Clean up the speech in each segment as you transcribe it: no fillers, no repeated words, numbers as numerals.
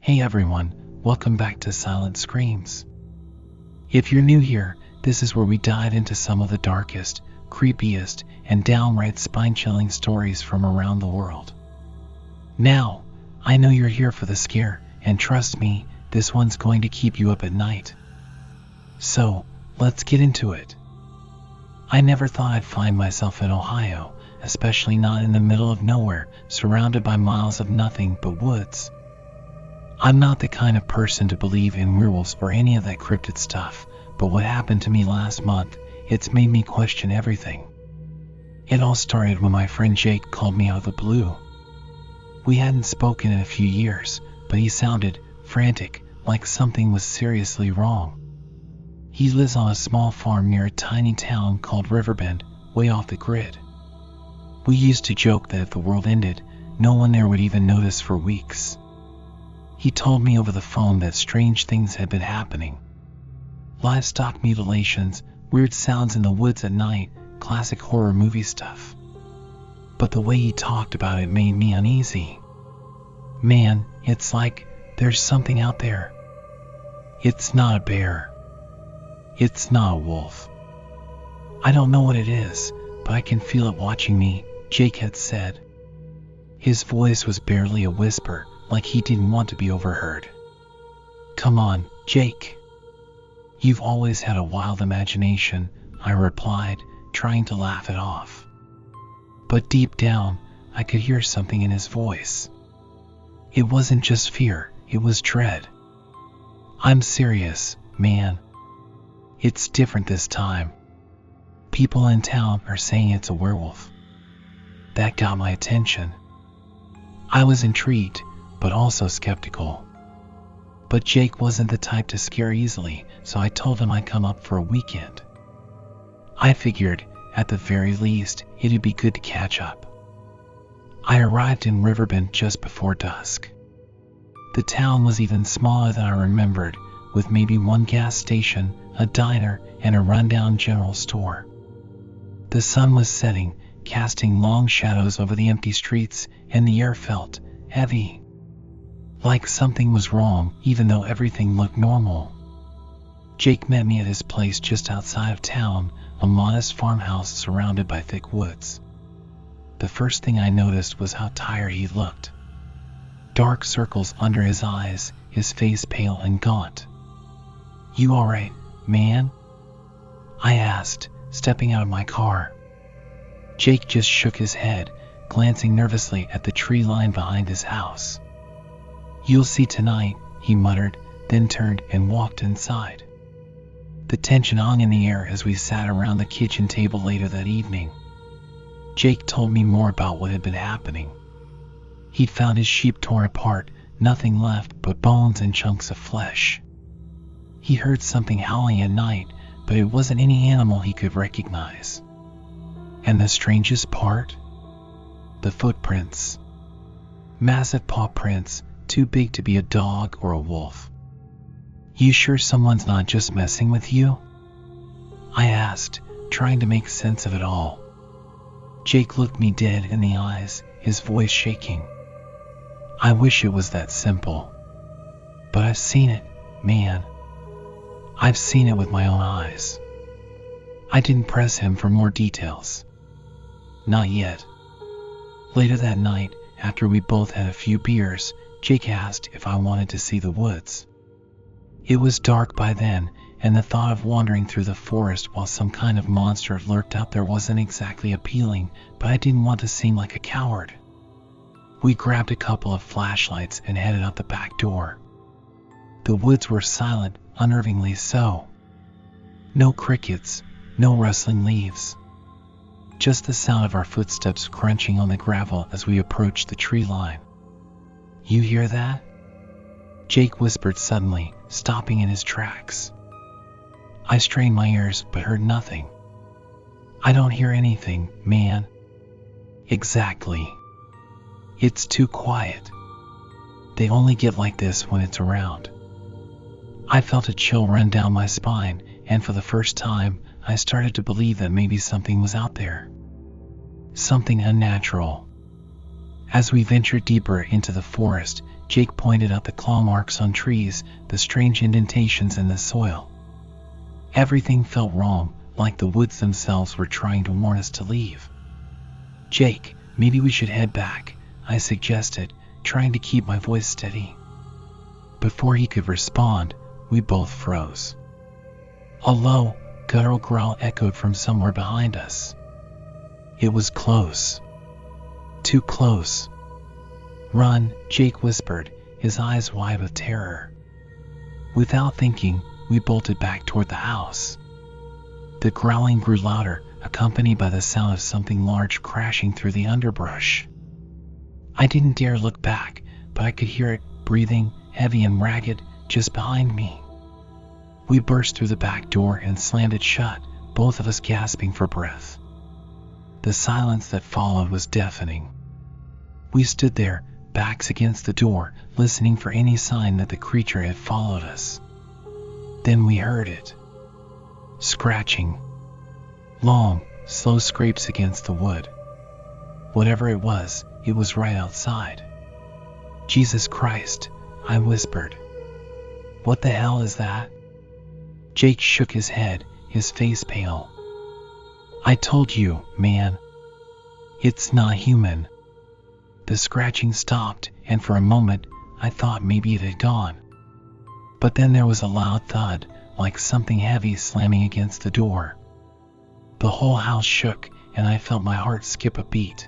Hey everyone, welcome back to Silent Screams. If you're new here, this is where we dive into some of the darkest, creepiest, and downright spine-chilling stories from around the world. Now, I know you're here for the scare, and trust me, this one's going to keep you up at night. So, let's get into it. I never thought I'd find myself in Ohio, especially not in the middle of nowhere, surrounded by miles of nothing but woods. I'm not the kind of person to believe in werewolves or any of that cryptid stuff, but what happened to me last month, it's made me question everything. It all started when my friend Jake called me out of the blue. We hadn't spoken in a few years, but he sounded frantic, like something was seriously wrong. He lives on a small farm near a tiny town called Riverbend, way off the grid. We used to joke that if the world ended, no one there would even notice for weeks. He told me over the phone that strange things had been happening. Livestock mutilations, weird sounds in the woods at night, classic horror movie stuff. But the way he talked about it made me uneasy. Man, it's like there's something out there. It's not a bear. It's not a wolf. I don't know what it is, but I can feel it watching me, Jake had said. His voice was barely a whisper, like he didn't want to be overheard. Come on, Jake. You've always had a wild imagination, I replied, trying to laugh it off. But deep down, I could hear something in his voice. It wasn't just fear, it was dread. I'm serious, man. It's different this time. People in town are saying it's a werewolf. That got my attention. I was intrigued, but also skeptical. But Jake wasn't the type to scare easily, so I told him I'd come up for a weekend. I figured, at the very least, it'd be good to catch up. I arrived in Riverbend just before dusk. The town was even smaller than I remembered, with maybe one gas station, a diner, and a rundown general store. The sun was setting, casting long shadows over the empty streets, and the air felt heavy. Like something was wrong, even though everything looked normal. Jake met me at his place just outside of town, a modest farmhouse surrounded by thick woods. The first thing I noticed was how tired he looked. Dark circles under his eyes, his face pale and gaunt. You alright, man? I asked, stepping out of my car. Jake just shook his head, glancing nervously at the tree line behind his house. You'll see tonight, he muttered, then turned and walked inside. The tension hung in the air as we sat around the kitchen table later that evening. Jake told me more about what had been happening. He'd found his sheep torn apart, nothing left but bones and chunks of flesh. He heard something howling at night, but it wasn't any animal he could recognize. And the strangest part? The footprints. Massive paw prints, too big to be a dog or a wolf. You sure someone's not just messing with you? I asked, trying to make sense of it all. Jake looked me dead in the eyes, his voice shaking. I wish it was that simple. But I've seen it, man. I've seen it with my own eyes. I didn't press him for more details. Not yet. Later that night, after we both had a few beers, Jake asked if I wanted to see the woods. It was dark by then, and the thought of wandering through the forest while some kind of monster lurked out there wasn't exactly appealing, but I didn't want to seem like a coward. We grabbed a couple of flashlights and headed out the back door. The woods were silent, unnervingly so. No crickets, no rustling leaves. Just the sound of our footsteps crunching on the gravel as we approached the tree line. You hear that? Jake whispered suddenly, stopping in his tracks. I strained my ears but heard nothing. I don't hear anything, man. Exactly. It's too quiet. They only get like this when it's around. I felt a chill run down my spine, and for the first time, I started to believe that maybe something was out there. Something unnatural. As we ventured deeper into the forest, Jake pointed out the claw marks on trees, the strange indentations in the soil. Everything felt wrong, like the woods themselves were trying to warn us to leave. "Jake, maybe we should head back," I suggested, trying to keep my voice steady. Before he could respond, we both froze. A low, guttural growl echoed from somewhere behind us. It was close. Too close. "Run," Jake whispered, his eyes wide with terror. Without thinking, we bolted back toward the house. The growling grew louder, accompanied by the sound of something large crashing through the underbrush. I didn't dare look back, but I could hear it, breathing, heavy and ragged, just behind me. We burst through the back door and slammed it shut, both of us gasping for breath. The silence that followed was deafening. We stood there, backs against the door, listening for any sign that the creature had followed us. Then we heard it. Scratching. Long, slow scrapes against the wood. Whatever it was right outside. "Jesus Christ," I whispered. "What the hell is that?" Jake shook his head, his face pale. "I told you, man. It's not human." The scratching stopped, and for a moment, I thought maybe it had gone. But then there was a loud thud, like something heavy slamming against the door. The whole house shook, and I felt my heart skip a beat.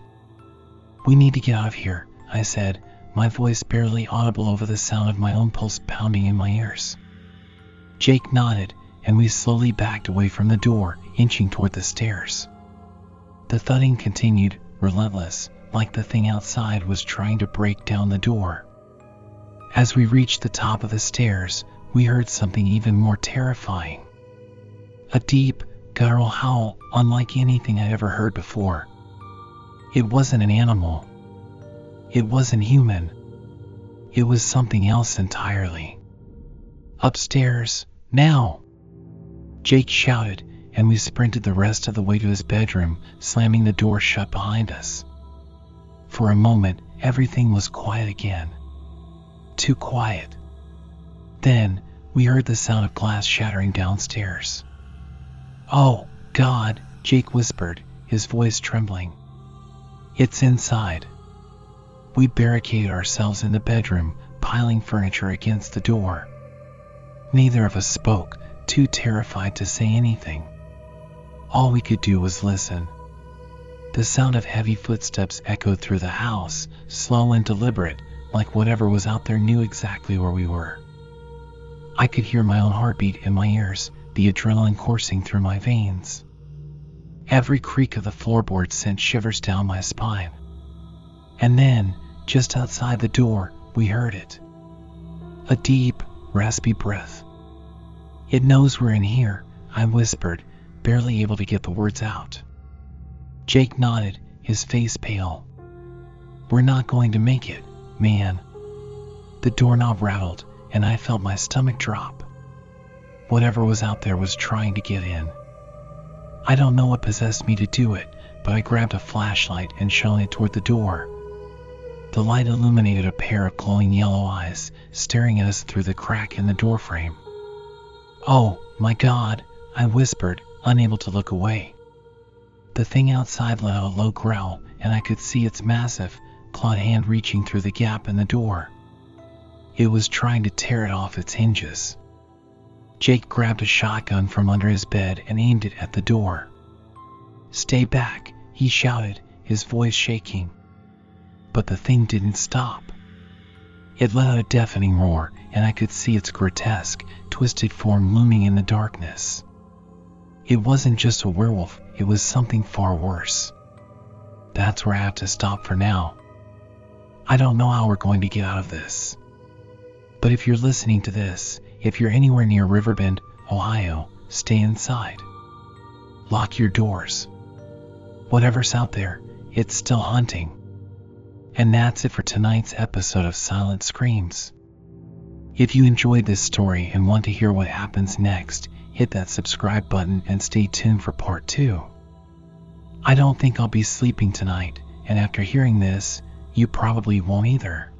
"We need to get out of here," I said, my voice barely audible over the sound of my own pulse pounding in my ears. Jake nodded, and we slowly backed away from the door, inching toward the stairs. The thudding continued, relentless, like the thing outside was trying to break down the door. As we reached the top of the stairs, we heard something even more terrifying. A deep, guttural howl, unlike anything I'd ever heard before. It wasn't an animal. It wasn't human. It was something else entirely. "Upstairs, now!" Jake shouted, and we sprinted the rest of the way to his bedroom, slamming the door shut behind us. For a moment, everything was quiet again. Too quiet. Then, we heard the sound of glass shattering downstairs. "Oh, God," Jake whispered, his voice trembling. "It's inside." We barricaded ourselves in the bedroom, piling furniture against the door. Neither of us spoke, too terrified to say anything. All we could do was listen. The sound of heavy footsteps echoed through the house, slow and deliberate, like whatever was out there knew exactly where we were. I could hear my own heartbeat in my ears, the adrenaline coursing through my veins. Every creak of the floorboards sent shivers down my spine. And then, just outside the door, we heard it. A deep, raspy breath. "It knows we're in here," I whispered, barely able to get the words out. Jake nodded, his face pale. "We're not going to make it, man." The doorknob rattled, and I felt my stomach drop. Whatever was out there was trying to get in. I don't know what possessed me to do it, but I grabbed a flashlight and shone it toward the door. The light illuminated a pair of glowing yellow eyes, staring at us through the crack in the doorframe. "Oh, my God," I whispered, unable to look away. The thing outside let out a low growl, and I could see its massive, clawed hand reaching through the gap in the door. It was trying to tear it off its hinges. Jake grabbed a shotgun from under his bed and aimed it at the door. "Stay back," he shouted, his voice shaking. But the thing didn't stop. It let out a deafening roar, and I could see its grotesque, twisted form looming in the darkness. It wasn't just a werewolf, it was something far worse. That's where I have to stop for now. I don't know how we're going to get out of this. But if you're listening to this, if you're anywhere near Riverbend, Ohio, stay inside. Lock your doors. Whatever's out there, it's still hunting. And that's it for tonight's episode of Silent Screams. If you enjoyed this story and want to hear what happens next, hit that subscribe button and stay tuned for part 2. I don't think I'll be sleeping tonight, and after hearing this, you probably won't either.